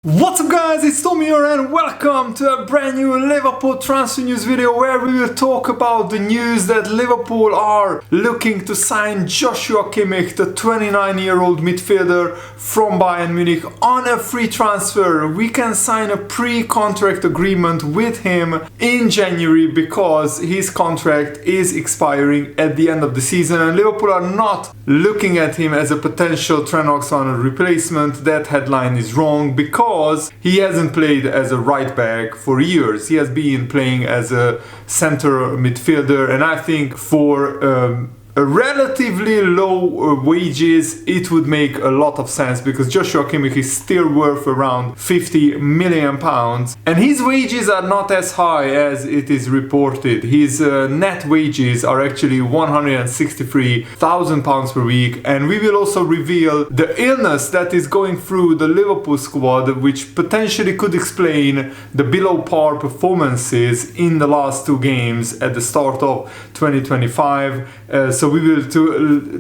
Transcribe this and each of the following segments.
What's up guys, it's Tom here and welcome to a brand new Liverpool transfer news video where we will talk about the news that Liverpool are looking to sign Joshua Kimmich, the 29-year-old midfielder from Bayern Munich, on a free transfer. We can sign a pre-contract agreement with him in January because his contract is expiring at the end of the season and Liverpool are not looking at him as a potential Trent Alexander replacement. That headline is wrong because he hasn't played as a right back for years. He has been playing as a center midfielder, and I think for a relatively low wages it would make a lot of sense because Joshua Kimmich is still worth around £50 million and his wages are not as high as it is reported. His net wages are actually £163,000 per week, and we will also reveal the illness that is going through the Liverpool squad, which potentially could explain the below par performances in the last two games at the start of 2025. So we will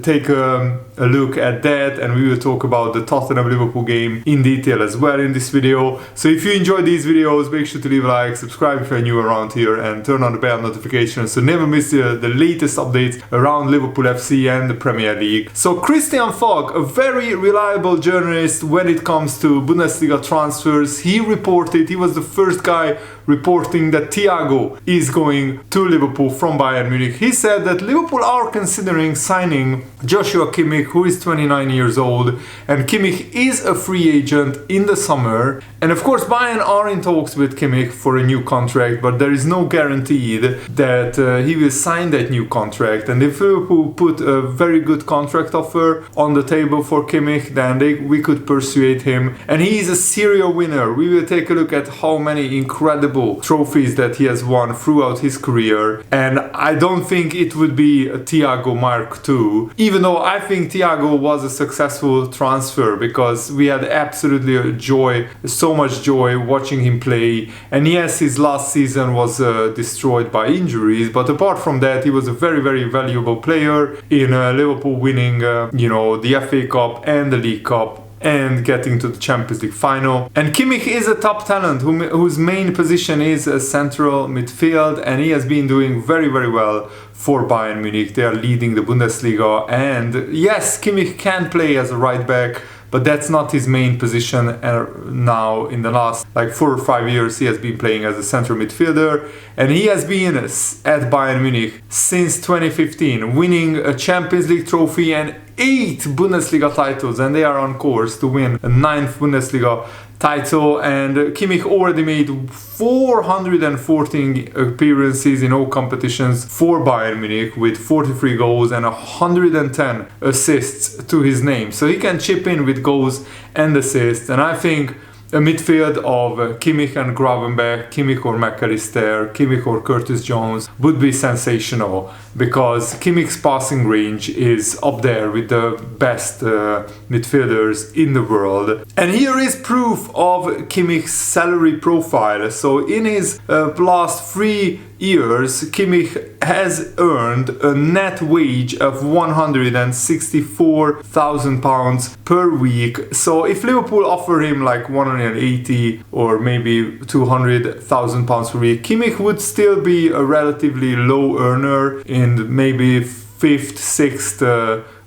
take a look at that, and we will talk about the Tottenham-Liverpool game in detail as well in this video. So if you enjoy these videos, make sure to leave a like, subscribe if you're new around here, and turn on the bell notifications so never miss the latest updates around Liverpool FC and the Premier League. So Christian Falk, a very reliable journalist when it comes to Bundesliga transfers, he was the first guy reporting that Thiago is going to Liverpool from Bayern Munich. He said that Liverpool are considering signing Joshua Kimmich, who is 29 years old, and Kimmich is a free agent in the summer. And of course Bayern are in talks with Kimmich for a new contract, but there is no guarantee that he will sign that new contract. And if Liverpool put a very good contract offer on the table for Kimmich, then we could persuade him. And he is a serial winner. We will take a look at how many incredible trophies that he has won throughout his career, and I don't think it would be a Thiago Mark II, even though I think Thiago was a successful transfer because we had absolutely so much joy watching him play. And yes, his last season was destroyed by injuries, but apart from that he was a very, very valuable player in Liverpool winning the FA Cup and the League Cup and getting to the Champions League final. And Kimmich is a top talent whose main position is a central midfield, and he has been doing very, very well for Bayern Munich. They are leading the Bundesliga, and yes, Kimmich can play as a right back, but that's not his main position. Now in the last 4 or 5 years he has been playing as a central midfielder, and he has been at Bayern Munich since 2015, winning a Champions League trophy and 8 Bundesliga titles, and they are on course to win a 9th Bundesliga title. And Kimmich already made 414 appearances in all competitions for Bayern Munich with 43 goals and 110 assists to his name. So he can chip in with goals and assists, and I think a midfield of Kimmich and Gravenberch, Kimmich or McAllister, Kimmich or Curtis Jones would be sensational because Kimmich's passing range is up there with the best midfielders in the world. And here is proof of Kimmich's salary profile. So in his last 3 years, Kimmich has earned a net wage of £164,000 per week. So if Liverpool offer him 180 or maybe £200,000 per week, Kimmich would still be a relatively low earner in maybe 5th, 6th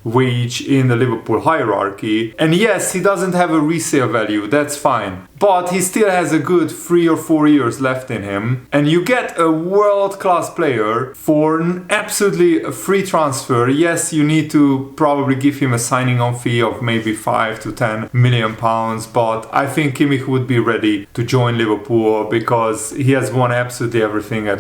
wage in the Liverpool hierarchy. And yes, he doesn't have a resale value, that's fine, but he still has a good 3 or 4 years left in him, and you get a world-class player for an absolutely free transfer. Yes, you need to probably give him a signing on fee of maybe 5 to 10 million pounds, but I think Kimmich would be ready to join Liverpool because he has won absolutely everything at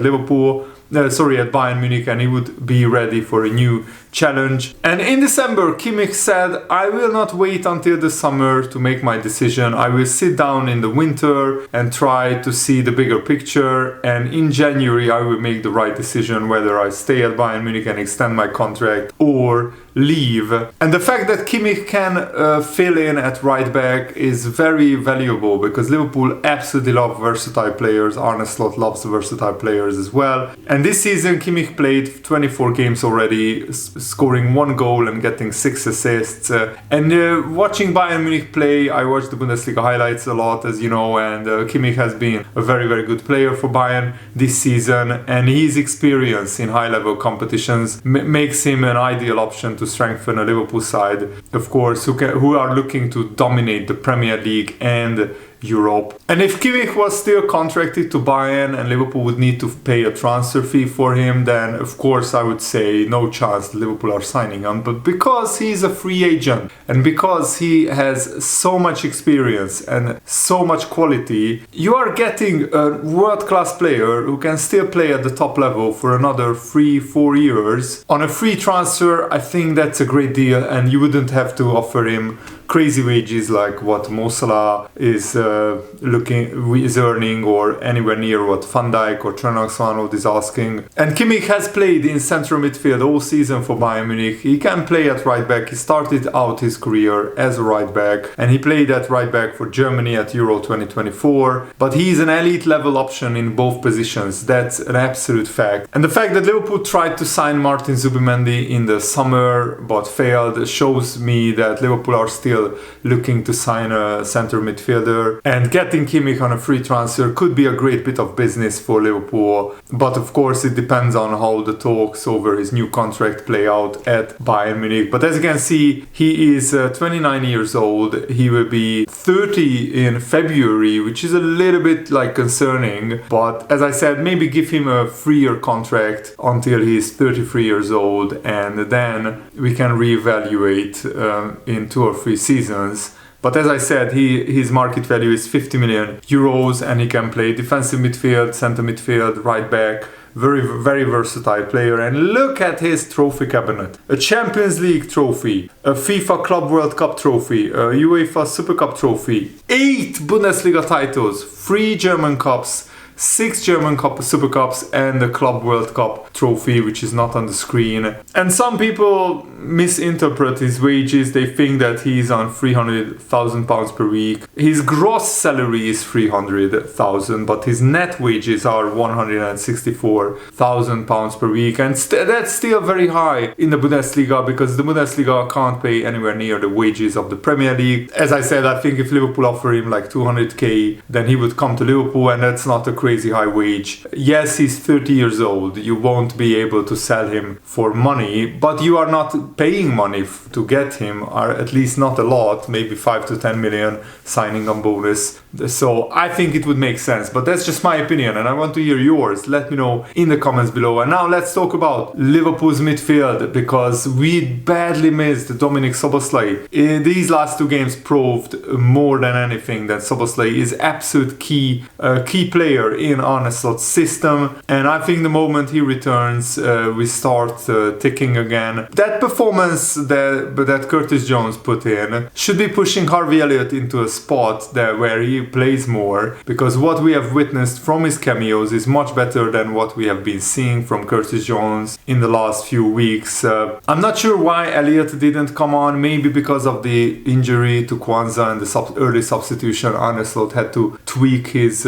at Bayern Munich, and he would be ready for a new challenge. And in December, Kimmich said, "I will not wait until the summer to make my decision. I will sit down in the winter and try to see the bigger picture, and in January I will make the right decision whether I stay at Bayern Munich and extend my contract or leave. And the fact that Kimmich can fill in at right back is very valuable because Liverpool absolutely love versatile players. Arne Slot loves versatile players as well. And this season Kimmich played 24 games already, scoring 1 goal and getting 6 assists. And watching Bayern Munich play, I watched the Bundesliga highlights a lot, as you know, and Kimmich has been a very, very good player for Bayern this season, and his experience in high-level competitions makes him an ideal option to strengthen a Liverpool side, of course, who are looking to dominate the Premier League and Europe. And if Kimmich was still contracted to Bayern and Liverpool would need to pay a transfer fee for him, then of course I would say no chance Liverpool are signing him. But because he's a free agent and because he has so much experience and so much quality, you are getting a world-class player who can still play at the top level for another 3-4 years. On a free transfer, I think that's a great deal, and you wouldn't have to offer him crazy wages like what Mo Salah is earning, or anywhere near what Van Dijk or Trent Alexander-Arnold is asking. And Kimmich has played in central midfield all season for Bayern Munich. He can play at right back. He started out his career as a right back, and he played at right back for Germany at Euro 2024. But he's an elite level option in both positions. That's an absolute fact. And the fact that Liverpool tried to sign Martin Zubimendi in the summer but failed shows me that Liverpool are still looking to sign a center midfielder, and getting Kimmich on a free transfer could be a great bit of business for Liverpool. But of course it depends on how the talks over his new contract play out at Bayern Munich. But as you can see, he is 29 years old. He will be 30 in February, which is a little bit concerning. But as I said, maybe give him a 3-year contract until he's 33 years old, and then we can reevaluate in 2 or 3 seasons. But as I said, his market value is 50 million euros, and he can play defensive midfield, center midfield, right back. Very, very versatile player. And look at his trophy cabinet. A Champions League trophy, a FIFA Club World Cup trophy, a UEFA Super Cup trophy, 8 Bundesliga titles, 3 German Cups, 6 German Super Cups, and the Club World Cup trophy, which is not on the screen. And some people misinterpret his wages. They think that he's on £300,000 per week. His gross salary is £300,000, but his net wages are £164,000 per week. And that's still very high in the Bundesliga, because the Bundesliga can't pay anywhere near the wages of the Premier League. As I said, I think if Liverpool offer him 200k, then he would come to Liverpool, and that's not a crazy high wage. Yes, he's 30 years old. You won't be able to sell him for money, but you are not paying money to get him, or at least not a lot, maybe 5 to 10 million signing on bonus. So I think it would make sense, but that's just my opinion, and I want to hear yours. Let me know in the comments below. And now let's talk about Liverpool's midfield, because we badly missed Dominik Szoboszlai. These last 2 games proved more than anything that Szoboszlai is absolute key player in Arne Slot's system, and I think the moment he returns, we start ticking again. That performance that Curtis Jones put in should be pushing Harvey Elliott into a spot where he plays more, because what we have witnessed from his cameos is much better than what we have been seeing from Curtis Jones in the last few weeks. I'm not sure why Elliott didn't come on, maybe because of the injury to Kwanzaa and the early substitution. Arne Slot had to tweak his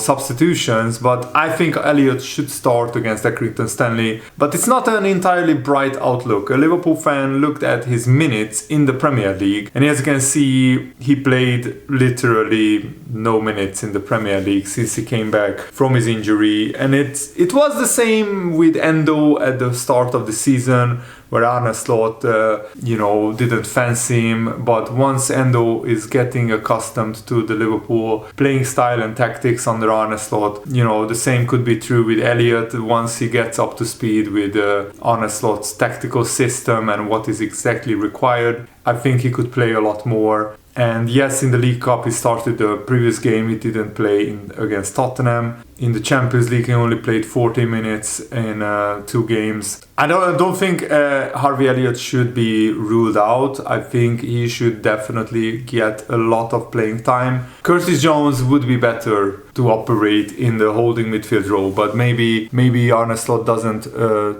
substitutions, but I think Elliott should start against Accrington Stanley. But it's not an entirely bright outlook. A Liverpool fan looked at his minutes in the Premier League, and as you can see, he played literally no minutes in the Premier League since he came back from his injury. And it was the same with Endo at the start of the season, where Arne Slot, didn't fancy him. But once Endo is getting accustomed to the Liverpool playing style and tactics under Arne Slot, the same could be true with Elliott. Once he gets up to speed with Arne Slot's tactical system and what is exactly required, I think he could play a lot more. And yes, in the League Cup he started the previous game. He didn't play against Tottenham. in the Champions League he only played 40 minutes in 2 games. I don't think Harvey Elliott should be ruled out. I think he should definitely get a lot of playing time. Curtis Jones would be better to operate in the holding midfield role, but maybe Arne Slot doesn't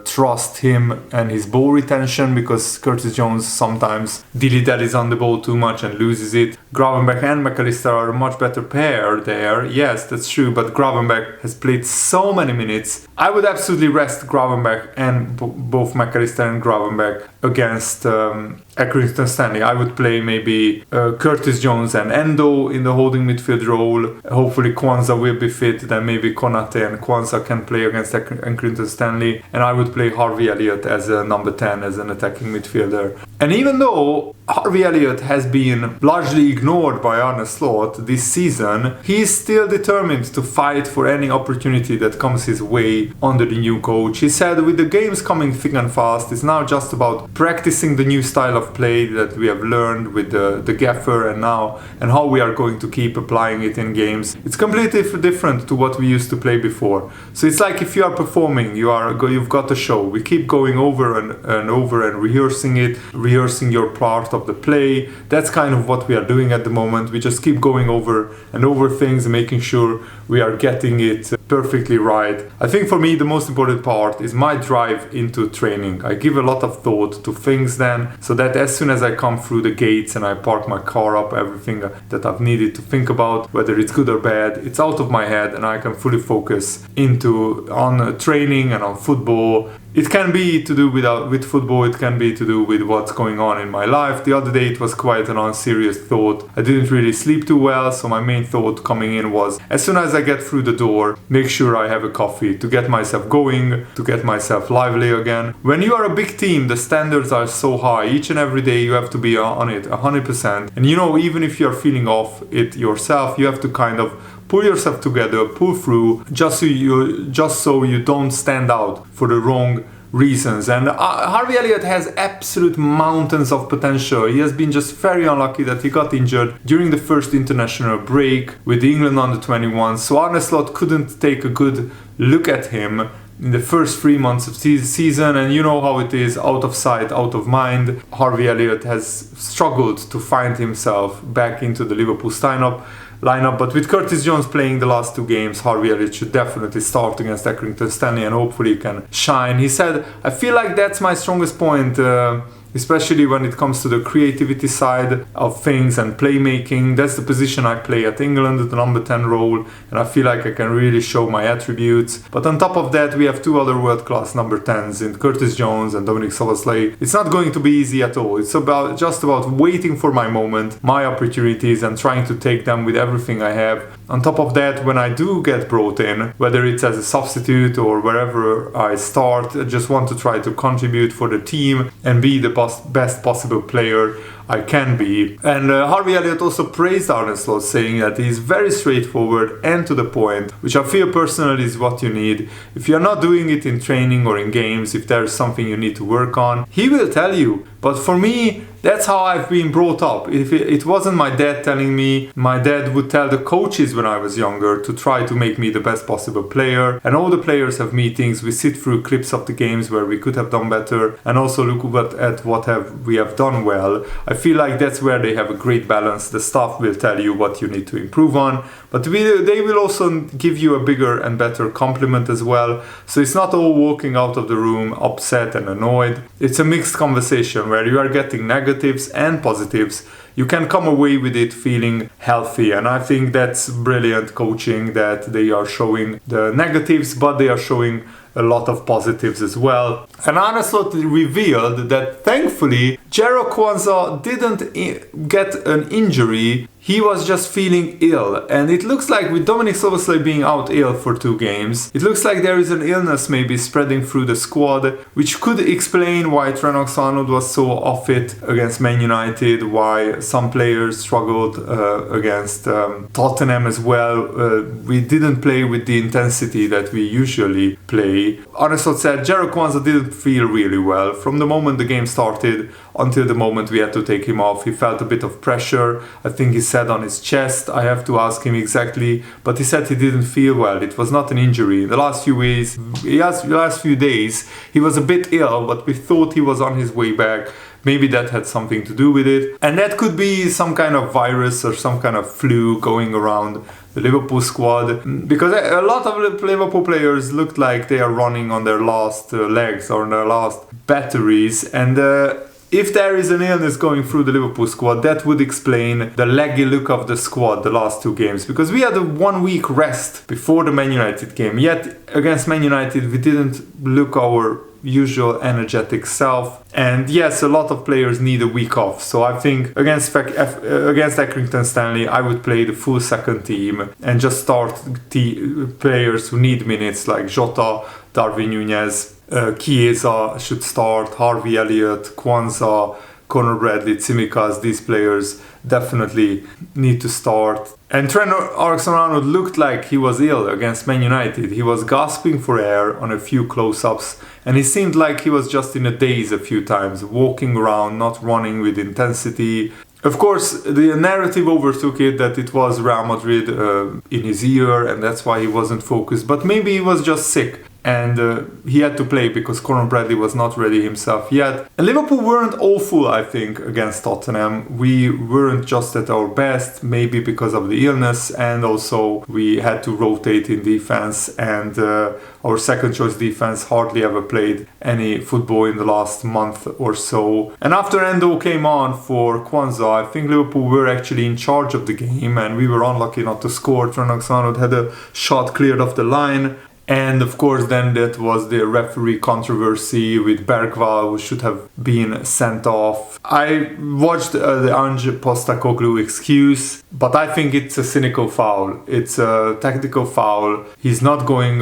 trust him and his ball retention, because Curtis Jones sometimes dilly-dallies on the ball too much and loses it. Gravenberch and McAllister are a much better pair there. Yes, that's true, but Gravenberch has played so many minutes. I would absolutely rest Gravenberch and both McAllister and Gravenberch against Accrington Stanley. I would play maybe Curtis Jones and Endo in the holding midfield role. Hopefully Kwanzaa will be fit, then maybe Konate and Kwanzaa can play against Accrington Stanley, and I would play Harvey Elliott as a number 10, as an attacking midfielder. And even though Harvey Elliott has been largely ignored by Arne Slot this season, he is still determined to fight for any opportunity that comes his way under the new coach. He said, with the games coming thick and fast, it's now just about practicing the new style of play that we have learned with the gaffer and how we are going to keep applying it in games. It's completely different to what we used to play before. So it's like if you are performing, you've got a show. We keep going over and over and rehearsing it, rehearsing your part of the play. That's kind of what we are doing at the moment. We just keep going over and over things, making sure we are getting it perfectly right. I think for me the most important part is my drive into training. I give a lot of thought to things then, so that as soon as I come through the gates and I park my car up, everything that I've needed to think about, whether it's good or bad, it's out of my head and I can fully focus on training and on football. It can be to do with football, it can be to do with what's going on in my life. The other day it was quite an unserious thought. I didn't really sleep too well, so my main thought coming in was, as soon as I get through the door, make sure I have a coffee to get myself going, to get myself lively again. When you are a big team, the standards are so high. Each and every day you have to be on it 100%. And even if you're feeling off it yourself, you have to kind of pull yourself together, pull through, just so you don't stand out for the wrong reasons. And Harvey Elliott has absolute mountains of potential. He has been just very unlucky that he got injured during the first international break with the England under-21. So Arne Slot couldn't take a good look at him in the first 3 months of season, and you know how it is, out of sight, out of mind. Harvey Elliott has struggled to find himself back into the Liverpool lineup, but with Curtis Jones playing the last 2 games, Harvey Elliott should definitely start against Accrington Stanley and hopefully he can shine. He said, I feel like that's my strongest point, especially when it comes to the creativity side of things and playmaking. That's the position I play at England, the number 10 role, and I feel like I can really show my attributes. But on top of that, we have 2 other world-class number 10s in Curtis Jones and Dominic Szoboszlai. It's not going to be easy at all. It's just about waiting for my moment, my opportunities, and trying to take them with everything I have. On top of that, when I do get brought in, whether it's as a substitute or wherever I start, I just want to try to contribute for the team and be the best possible player I can be. And Harvey Elliott also praised Arne Slot, saying that he's very straightforward and to the point, which I feel personally is what you need. If you're not doing it in training or in games, if there's something you need to work on, he will tell you. But for me, that's how I've been brought up. If it wasn't my dad telling me, my dad would tell the coaches when I was younger to try to make me the best possible player. And all the players have meetings. We sit through clips of the games where we could have done better and also look at what we have done well. I feel like that's where they have a great balance. The staff will tell you what you need to improve on, but they will also give you a bigger and better compliment as well. So it's not all walking out of the room upset and annoyed. It's a mixed conversation where you are getting negatives and positives. You can come away with it feeling healthy, and I think that's brilliant coaching, that they are showing the negatives but they are showing a lot of positives as well. And Arne Slot revealed that thankfully Jarrod Kwanzaa didn't get an injury. He was just feeling ill, and it looks like with Dominic Szoboszlai being out ill for 2 games, it looks like there is an illness maybe spreading through the squad, which could explain why Trent Alexander-Arnold was so off it against Man United, why some players struggled against Tottenham as well. We didn't play with the intensity that we usually play. Arne Slot said Jarrod Kwanzaa didn't feel really well from the moment the game started until the moment we had to take him off. He felt a bit of pressure. I think his said on his chest. I have to ask him exactly, but he said he didn't feel well. It was not an injury. The last few days, he was a bit ill, but we thought he was on his way back. Maybe that had something to do with it. And that could be some kind of virus or some kind of flu going around the Liverpool squad, because a lot of Liverpool players looked like they are running on their last legs or on their last batteries. And if there is an illness going through the Liverpool squad, that would explain the leggy look of the squad the last two games. Because we had a 1 week rest before the Man United game. Yet against Man United, we didn't look our usual energetic self. And yes, a lot of players need a week off. So I think against Accrington Stanley, I would play the full second team and just start players who need minutes like Jota, Darwin Núñez, Chiesa should start, Harvey Elliott, Kwanzaa, Conor Bradley, Tsimikas. These players definitely need to start. And Trent Alexander-Arnold looked like he was ill against Man United. He was gasping for air on a few close-ups, and he seemed like he was just in a daze a few times, walking around, not running with intensity. Of course, the narrative overtook it that it was Real Madrid in his ear, and that's why he wasn't focused. But maybe he was just sick. And he had to play because Conor Bradley was not ready himself yet. And Liverpool weren't awful, I think, against Tottenham. We weren't just at our best, maybe because of the illness, and also we had to rotate in defense, and our second choice defense hardly ever played any football in the last month or so. And after Endo came on for Kwanzaa, I think Liverpool were actually in charge of the game, and we were unlucky not to score. Trent Alexander-Arnold had a shot cleared off the line. And of course, then that was the referee controversy with Bergvall, who should have been sent off. I watched the Ange Postecoglou excuse, but I think it's a cynical foul. It's a tactical foul. He's not going,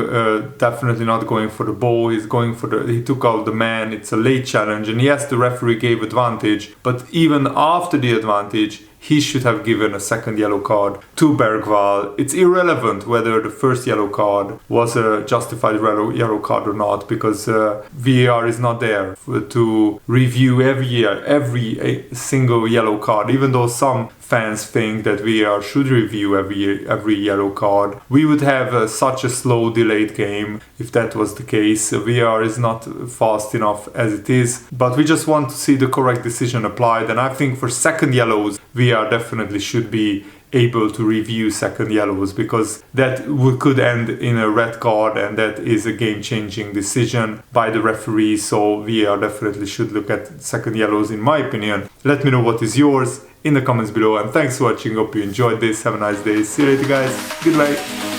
definitely not going for the ball. He took out the man. It's a late challenge. And yes, the referee gave advantage, but even after the advantage, he should have given a second yellow card to Bergvall. It's irrelevant whether the first yellow card was a justified yellow card or not, because VAR is not there to review every single yellow card, even though some fans think that VAR should review every yellow card. We would have such a slow delayed game if that was the case. VAR is not fast enough as it is, but we just want to see the correct decision applied. And I think for second yellows, VAR definitely should be able to review second yellows, because that could end in a red card, and that is a game-changing decision by the referee. So VAR definitely should look at second yellows, in my opinion. Let me know what is yours in the comments below, and thanks for watching. Hope you enjoyed this. Have a nice day. See you later, guys. Goodbye.